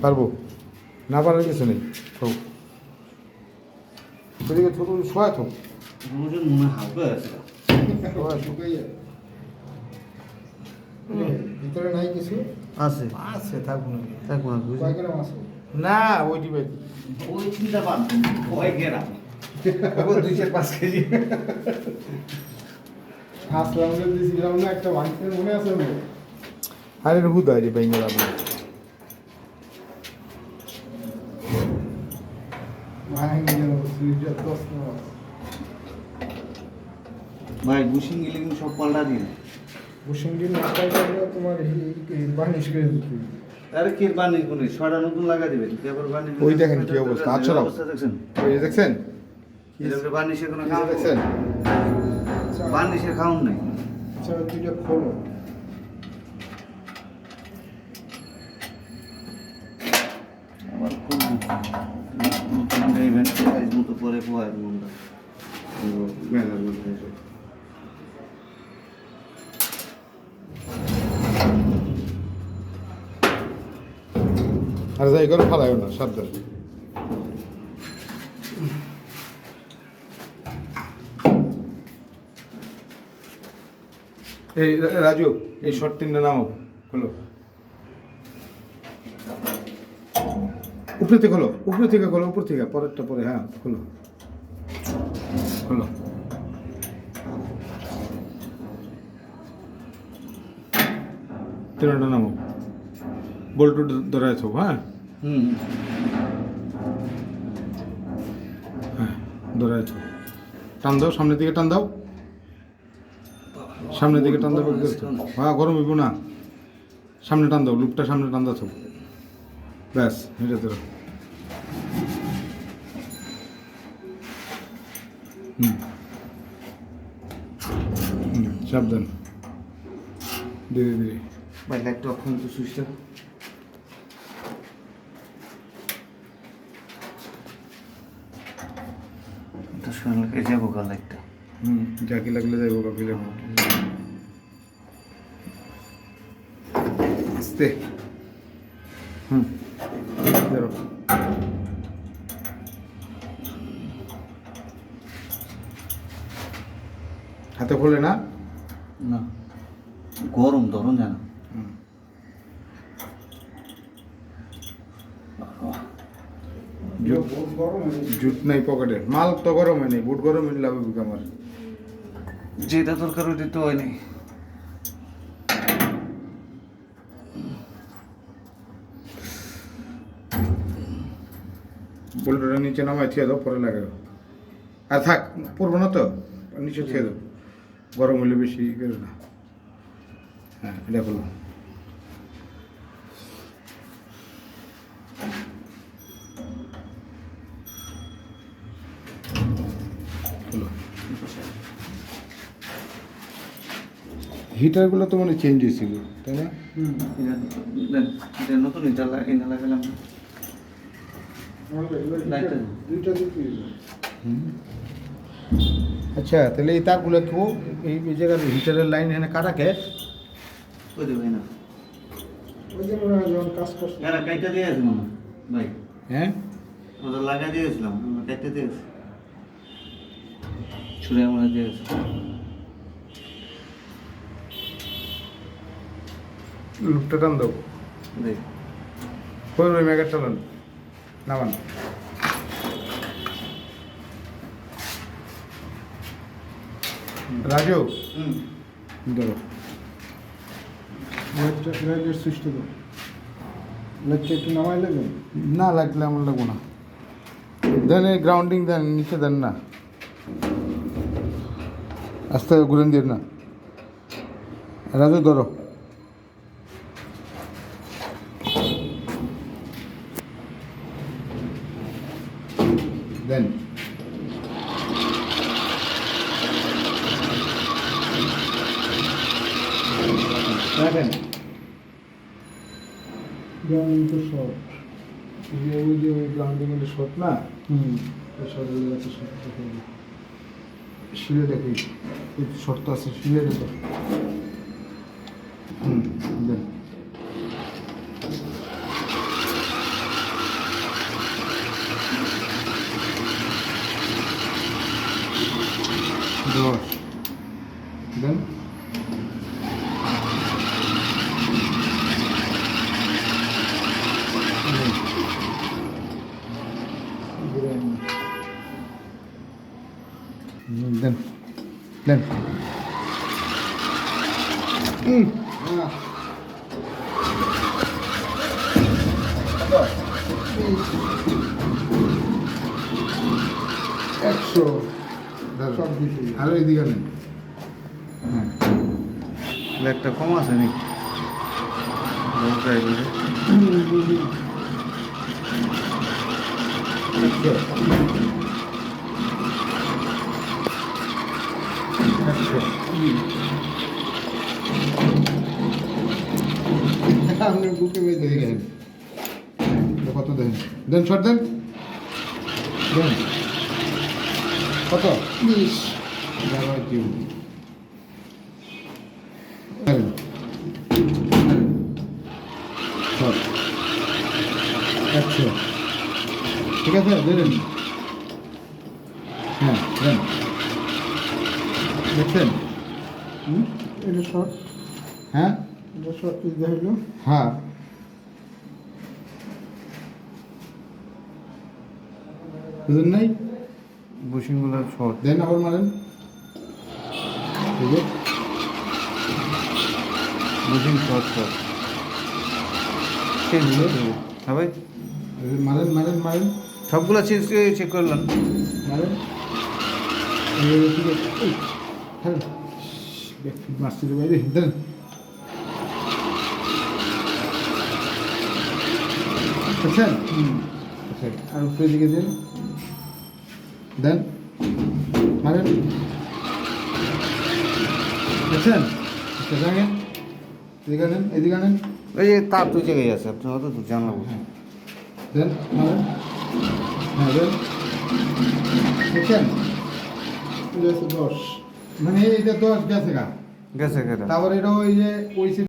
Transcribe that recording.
পারবো না, পারার কিছু নেই। হোক সেদিকে ছোট শোয়া থাক। মনে হালকা আছে ভিতরে নাই কিছু আছে আছে থাকবো না, থাকবো না কয় গ্রাম আছে? না ওই দিবে ওই চিন্তা পান কয় গেরাম 2-5 কেজি ফার্স্ট রাউন্ডে দিয়েছিলাম না একটা বাড়িতে, মনে আছে? আরে হুদা রে বেঙ্গল আপনি ভাই বুশিং গেলে কিন্তু সব পাল্টা দিন বুশিংডির নাটাই করলে তোমার বার্নিশ করে দিতে। আরে কি বার্নিশ কোনে ছড়া নতুন লাগা দিবেন পেপার বার্নিশ ওই দেখেন কি অবস্থা, আচ্ছা অবস্থা দেখছেন ওই যে দেখছেন এরকম বার্নিশের কোনো এই যে কাম দেখছেন বার্নিশের খাউন নাই আচ্ছা দুইটা খোলো। আবার খুব নতুন ইভেন্ট সাইজ মতো পরে পোহায় মনটা মেলার মধ্যে এসে আর যাই করে ফালাইও না, সাবধান। এই রাজু এই শর্ট তিনটা নামো, খোলো উপরে থেকে খোলো, উপরে থেকে খোলো, উপর থেকে পরেরটা পরে, হ্যাঁ খোলো খোলো। তিনটা নামো, বল্টু ধরে আছো, হ্যাঁ হ্যাঁ ধরে আছো। টান দাও, সামনের দিকে টান দাও, সামনের দিকে টান দাও। হ্যাঁ গরম হইব না, সামনে টান দাও, লুপটা সামনে টান দাও। ব্যাস এটা ধরো। সাবধান, ধীরে ধীরে। ভাই লাইটটা অক্ষণ তো সুইচটা তো শুনলে কে যাবো গা লাইটটা জাকি লাগলে যাইব, কাকি লাগবো। আস্তে ধরো। হাতে খোলে না, না গরম ধরুন জানা জুট নাই পকেটে, মাল তো গরম হয় নাই, বুট গরম হইলে লাভ হবে আমার। যেটা দরকার ওইটা তো হয় নাই বোল্টটা নিচে নামায় থিয়ে দাও, পরে লাগাও। আর থাক, পড়বো না তো, নিচে থিয়ে দাও, গরম হলে বেশি করো না। হ্যাঁ এটা বলো। হিটারগুলো তো মনে চেঞ্জ হয়েছিল, তাই না? এটা নতুন এটা লাগালাম দুইটা দিতে আচ্ছা তাহলে এই তারগুলো কেউ এই জায়গার হিটারের লাইন এখানে কাটা কে ওই দেবে না ওই যে মনে হয় যখন কাজ করছে এরা কাইটা দিয়ে আছে মামা ভাই হ্যাঁ ওদের লাগা দিয়েছিলাম কাইটা দিয়েছে ছুঁড়ে মনে দিয়েছে লুকটা টান দাও, দেখ কই ওই মেগার টানান নামান। রাজু ধরো, লাইটের সুইচটা দাও, লাইটটা একটু নামাই লাগবে। না লাগলে আমার লাগবো না। দেন এই গ্রাউন্ডিং দেন, নিচে দেন না, আস্তে ঘুরেন দিয়ে না। রাজু ধরো, দেন দেখেন গ্রাউন্ডিং তো শর্ট। ওই যে ওই গ্রাউন্ডিং এর শট না, শর্ট হয়ে যাচ্ছে, শর্ট দেখে শিলে দেখি শর্ত আছে, শিলে দেখো। দেন দেন একশো সব কিছু আর এদিকে নেন হ্যাঁ ব্যাগটা কম আছে নাকি ট্রাই করে আপনার বুকে বেঁধে এদিকে গেছে নেন কত দেন দেন শর্ট দেন দেন কত 20 যাবার কিউ শর্ট 100 ঠিক আছে দেন হ্যাঁ দেন দেখছেন এটা শর্ট হ্যাঁ এটা শর্ট দিতে হইলো হ্যাঁ বুঝলেন নাই বুশিংগুলো শর্ট দেন আবার মারেন ঠিক আছে বুশিং শর্ট শর্ট চেঞ্জ করে দেবো হ্যাঁ ভাই মারেন মারেন মারেন সবগুলো চেক করলাম মারেন এই ঠিক আছে এই হ্যাঁ ব্যাকফিট মারছি রে বাইরে দেন বুঝছেন আচ্ছা আর উপরে দিকে দেন দেন মারেন বুঝছেন আচ্ছা জানেন এদিকে আনেন এদিকে আনেন এই যে তার দুই জায়গায় আছে আপনি হয়তো জানলাম দেন মারেন হ্যাঁ দেন বুঝছেন এটা হচ্ছে 10 মানে এইটা 10 গেছে গা গেছে কেটে তারপর এটা ওই যে ওই